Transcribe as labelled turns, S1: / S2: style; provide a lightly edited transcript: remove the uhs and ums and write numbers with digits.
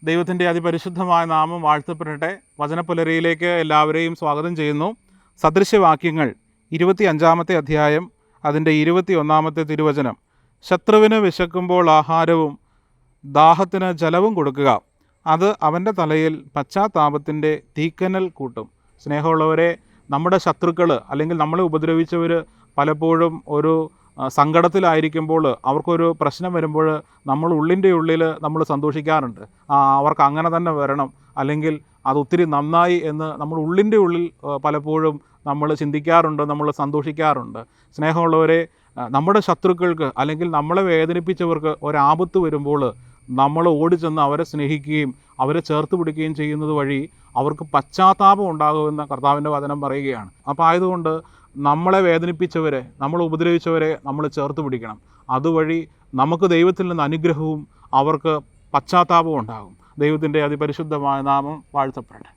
S1: ദൈവത്തിൻ്റെ അതിപരിശുദ്ധമായ നാമം വാഴ്ത്തപ്പെടട്ടെ. വചനപ്പുലരിയിലേക്ക് എല്ലാവരെയും സ്വാഗതം ചെയ്യുന്നു. സദൃശ്യവാക്യങ്ങൾ 25-ാമത്തെ അധ്യായം അതിൻ്റെ 21-ാമത്തെ തിരുവചനം. ശത്രുവിന് വിശക്കുമ്പോൾ ആഹാരവും ദാഹത്തിന് ജലവും കൊടുക്കുക, അത് അവൻ്റെ തലയിൽ പശ്ചാത്താപത്തിൻ്റെ തീക്കനൽ കൂട്ടും. സ്നേഹമുള്ളവരെ, നമ്മുടെ ശത്രുക്കൾ അല്ലെങ്കിൽ നമ്മളെ ഉപദ്രവിച്ചവർ പലപ്പോഴും ഒരു സങ്കടത്തിലായിരിക്കുമ്പോൾ, അവർക്കൊരു പ്രശ്നം വരുമ്പോൾ നമ്മൾ ഉള്ളിൽ നമ്മൾ സന്തോഷിക്കാറുണ്ട്. അവർക്ക് അങ്ങനെ തന്നെ വരണം, അല്ലെങ്കിൽ അതൊത്തിരി നന്നായി എന്ന് നമ്മൾ ഉള്ളിൽ പലപ്പോഴും നമ്മൾ ചിന്തിക്കാറുണ്ട്, നമ്മൾ സന്തോഷിക്കാറുണ്ട്. സ്നേഹമുള്ളവരെ, നമ്മുടെ ശത്രുക്കൾക്ക് അല്ലെങ്കിൽ നമ്മളെ വേദനിപ്പിച്ചവർക്ക് ഒരാപത്ത് വരുമ്പോൾ നമ്മൾ ഓടിച്ചെന്ന് അവരെ സ്നേഹിക്കുകയും അവരെ ചേർത്ത് പിടിക്കുകയും ചെയ്യുന്നത് വഴി അവർക്ക് പശ്ചാത്താപം ഉണ്ടാകുമെന്ന് കർത്താവിൻ്റെ വചനം പറയുകയാണ്. അപ്പോൾ ആയതുകൊണ്ട് നമ്മളെ വേദനിപ്പിച്ചവരെ, നമ്മളെ ഉപദ്രവിച്ചവരെ നമ്മൾ ചേർത്ത് പിടിക്കണം. അതുവഴി നമുക്ക് ദൈവത്തിൽ നിന്ന് അനുഗ്രഹവും അവർക്ക് പശ്ചാത്താപവും ഉണ്ടാകും. ദൈവത്തിൻ്റെ അതിപരിശുദ്ധമായ നാമം വാഴ്ത്തപ്പെടട്ടെ.